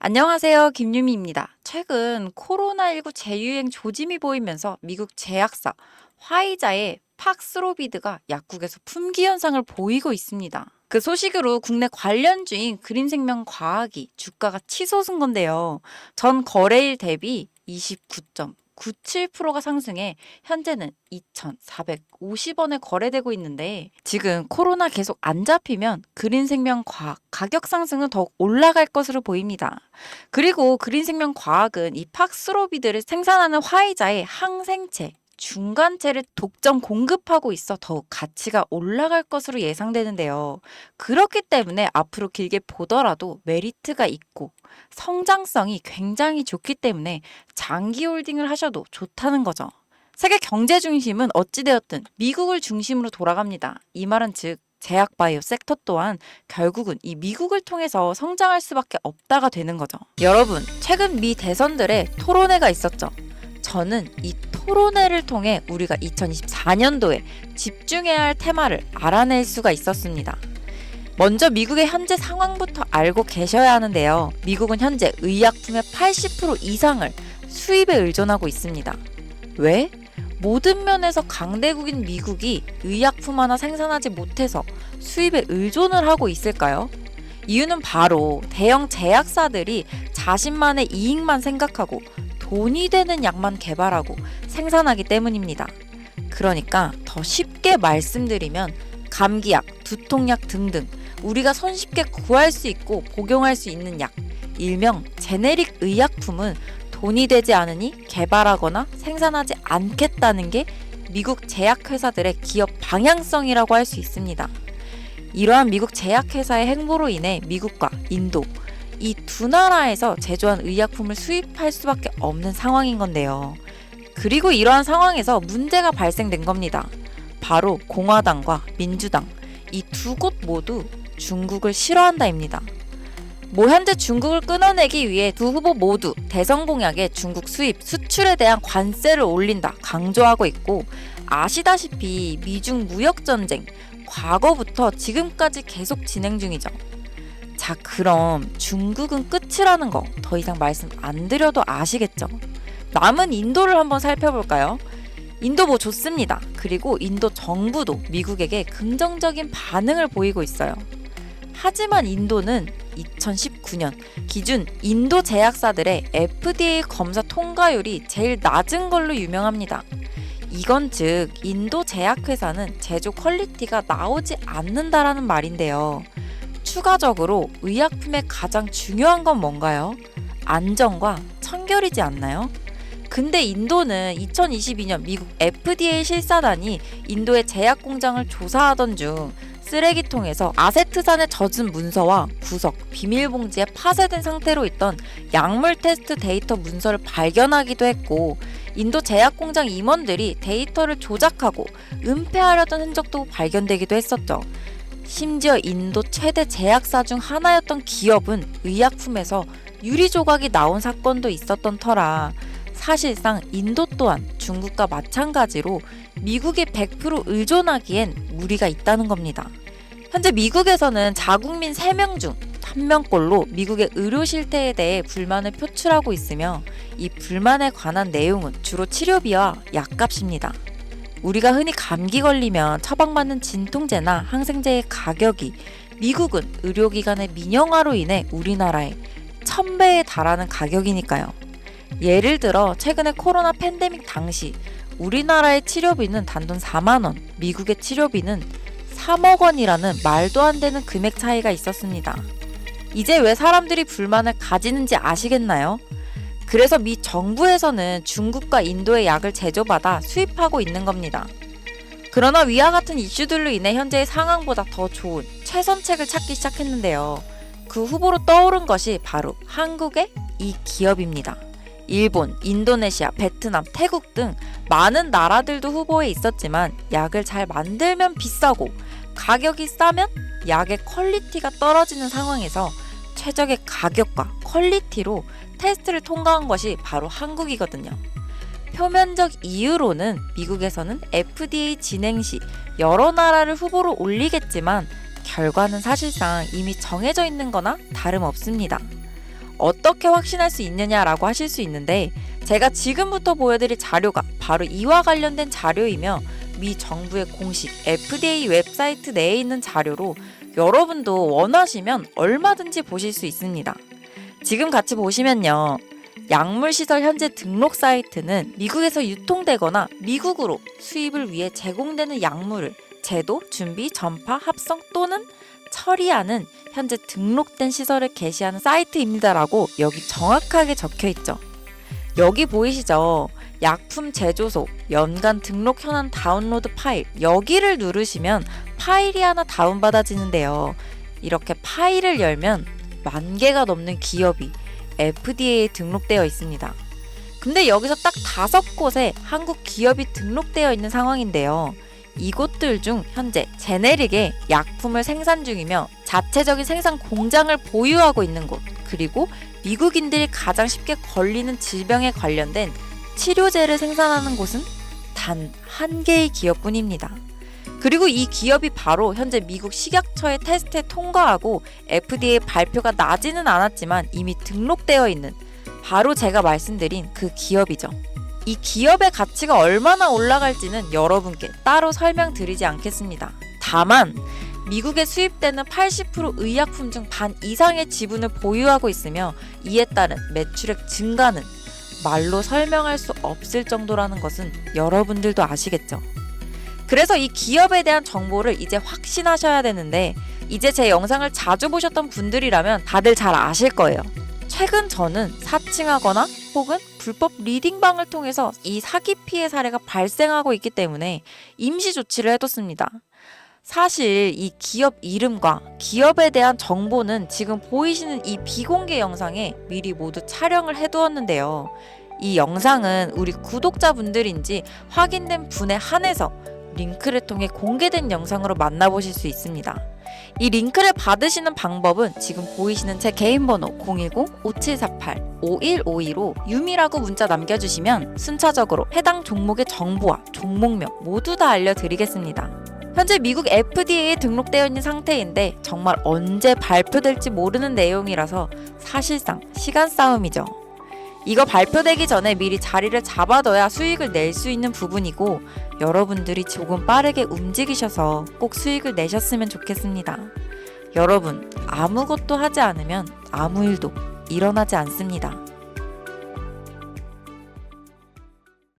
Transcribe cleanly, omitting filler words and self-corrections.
안녕하세요. 김유미입니다. 최근 코로나19 재유행 조짐이 보이면서 미국 제약사 화이자의 팍스로비드가 약국에서 품귀 현상을 보이고 있습니다. 그 소식으로 국내 관련주인 그린생명과학이 주가가 치솟은 건데요. 전 거래일 대비 29.97%가 상승해 현재는 2,450원에 거래되고 있는데, 지금 코로나 계속 안 잡히면 그린생명과학 가격 상승은 더욱 올라갈 것으로 보입니다. 그리고 그린생명과학은 이 팍스로비드를 생산하는 화이자의 항생체 중간체를 독점 공급하고 있어 더욱 가치가 올라갈 것으로 예상되는데요. 그렇기 때문에 앞으로 길게 보더라도 메리트가 있고 성장성이 굉장히 좋기 때문에 장기 홀딩을 하셔도 좋다는 거죠. 세계 경제 중심은 어찌되었든 미국을 중심으로 돌아갑니다. 이 말은 즉 제약 바이오 섹터 또한 결국은 이 미국을 통해서 성장할 수밖에 없다가 되는 거죠. 여러분, 최근 미 대선들의 토론회가 있었죠. 저는 이 토론회를 통해 우리가 2024년도에 집중해야 할 테마를 알아낼 수가 있었습니다. 먼저 미국의 현재 상황부터 알고 계셔야 하는데요. 미국은 현재 의약품의 80% 이상을 수입에 의존하고 있습니다. 왜? 모든 면에서 강대국인 미국이 의약품 하나 생산하지 못해서 수입에 의존을 하고 있을까요? 이유는 바로 대형 제약사들이 자신만의 이익만 생각하고 돈이 되는 약만 개발하고 생산하기 때문입니다. 그러니까 더 쉽게 말씀드리면 감기약, 두통약 등등 우리가 손쉽게 구할 수 있고 복용할 수 있는 약, 일명 제네릭 의약품은 돈이 되지 않으니 개발하거나 생산하지 않겠다는 게 미국 제약회사들의 기업 방향성이라고 할 수 있습니다. 이러한 미국 제약회사의 행보로 인해 미국과 인도, 이 두 나라에서 제조한 의약품을 수입할 수밖에 없는 상황인 건데요. 그리고 이러한 상황에서 문제가 발생된 겁니다. 바로 공화당과 민주당, 이 두 곳 모두 중국을 싫어한다입니다. 현재 중국을 끊어내기 위해 두 후보 모두 대선 공약에 중국 수입, 수출에 대한 관세를 올린다 강조하고 있고, 아시다시피 미중 무역전쟁, 과거부터 지금까지 계속 진행 중이죠. 자, 그럼 중국은 끝이라는 거 더 이상 말씀 안 드려도 아시겠죠? 남은 인도를 한번 살펴볼까요? 인도 좋습니다. 그리고 인도 정부도 미국에게 긍정적인 반응을 보이고 있어요. 하지만 인도는 2019년 기준 인도 제약사들의 FDA 검사 통과율이 제일 낮은 걸로 유명합니다. 이건 즉 인도 제약회사는 제조 퀄리티가 나오지 않는다라는 말인데요. 추가적으로 의약품의 가장 중요한 건 뭔가요? 안전과 청결이지 않나요? 근데 인도는 2022년 미국 FDA 실사단이 인도의 제약 공장을 조사하던 중 쓰레기통에서 아세트산에 젖은 문서와 구석, 비닐봉지에 파쇄된 상태로 있던 약물 테스트 데이터 문서를 발견하기도 했고, 인도 제약공장 임원들이 데이터를 조작하고 은폐하려던 흔적도 발견되기도 했었죠. 심지어 인도 최대 제약사 중 하나였던 기업은 의약품에서 유리 조각이 나온 사건도 있었던 터라, 사실상 인도 또한 중국과 마찬가지로 미국에 100% 의존하기엔 무리가 있다는 겁니다. 현재 미국에서는 자국민 3명 중 1명꼴로 미국의 의료 실태에 대해 불만을 표출하고 있으며, 이 불만에 관한 내용은 주로 치료비와 약값입니다. 우리가 흔히 감기 걸리면 처방받는 진통제나 항생제의 가격이 미국은 의료기관의 민영화로 인해 우리나라의 1000배에 달하는 가격이니까요. 예를 들어 최근에 코로나 팬데믹 당시 우리나라의 치료비는 단돈 4만원, 미국의 치료비는 3억 원이라는 말도 안 되는 금액 차이가 있었습니다. 이제 왜 사람들이 불만을 가지는지 아시겠나요? 그래서 미 정부에서는 중국과 인도의 약을 제조받아 수입하고 있는 겁니다. 그러나 위와 같은 이슈들로 인해 현재의 상황보다 더 좋은 최선책을 찾기 시작했는데요. 그 후보로 떠오른 것이 바로 한국의 이 기업입니다. 일본, 인도네시아, 베트남, 태국 등 많은 나라들도 후보에 있었지만 약을 잘 만들면 비싸고 가격이 싸면 약의 퀄리티가 떨어지는 상황에서 최적의 가격과 퀄리티로 테스트를 통과한 것이 바로 한국이거든요. 표면적 이유로는 미국에서는 FDA 진행 시 여러 나라를 후보로 올리겠지만 결과는 사실상 이미 정해져 있는 거나 다름없습니다. 어떻게 확신할 수 있느냐라고 하실 수 있는데, 제가 지금부터 보여드릴 자료가 바로 이와 관련된 자료이며 미 정부의 공식 FDA 웹사이트 내에 있는 자료로 여러분도 원하시면 얼마든지 보실 수 있습니다. 지금 같이 보시면요. 약물시설 현재 등록 사이트는 미국에서 유통되거나 미국으로 수입을 위해 제공되는 약물을 제도, 준비, 전파, 합성 또는 처리하는 현재 등록된 시설을 게시하는 사이트입니다라고 여기 정확하게 적혀있죠. 여기 보이시죠? 약품 제조소, 연간 등록 현황 다운로드 파일, 여기를 누르시면 파일이 하나 다운받아지는데요. 이렇게 파일을 열면 10,000개가 넘는 기업이 FDA에 등록되어 있습니다. 근데 여기서 딱 5곳에 한국 기업이 등록되어 있는 상황인데요. 이곳들 중 현재 제네릭의 약품을 생산 중이며 자체적인 생산 공장을 보유하고 있는 곳, 그리고 미국인들이 가장 쉽게 걸리는 질병에 관련된 치료제를 생산하는 곳은 단 1개의 기업뿐입니다. 그리고 이 기업이 바로 현재 미국 식약처의 테스트에 통과하고 FDA 발표가 나지는 않았지만 이미 등록되어 있는 바로 제가 말씀드린 그 기업이죠. 이 기업의 가치가 얼마나 올라갈지는 여러분께 따로 설명드리지 않겠습니다. 다만 미국에 수입되는 80% 의약품 중 반 이상의 지분을 보유하고 있으며 이에 따른 매출액 증가는 말로 설명할 수 없을 정도라는 것은 여러분들도 아시겠죠? 그래서 이 기업에 대한 정보를 이제 확신하셔야 되는데, 이제 제 영상을 자주 보셨던 분들이라면 다들 잘 아실 거예요. 최근 저는 사칭하거나 혹은 불법 리딩방을 통해서 이 사기 피해 사례가 발생하고 있기 때문에 임시 조치를 해뒀습니다. 사실 이 기업 이름과 기업에 대한 정보는 지금 보이시는 이 비공개 영상에 미리 모두 촬영을 해두었는데요. 이 영상은 우리 구독자분들인지 확인된 분에 한해서 링크를 통해 공개된 영상으로 만나보실 수 있습니다. 이 링크를 받으시는 방법은 지금 보이시는 제 개인 번호 010-5748-5152로 유미라고 문자 남겨주시면 순차적으로 해당 종목의 정보와 종목명 모두 다 알려드리겠습니다. 현재 미국 FDA에 등록되어 있는 상태인데 정말 언제 발표될지 모르는 내용이라서 사실상 시간 싸움이죠. 이거 발표되기 전에 미리 자리를 잡아둬야 수익을 낼 수 있는 부분이고, 여러분들이 조금 빠르게 움직이셔서 꼭 수익을 내셨으면 좋겠습니다. 여러분, 아무것도 하지 않으면 아무 일도 일어나지 않습니다.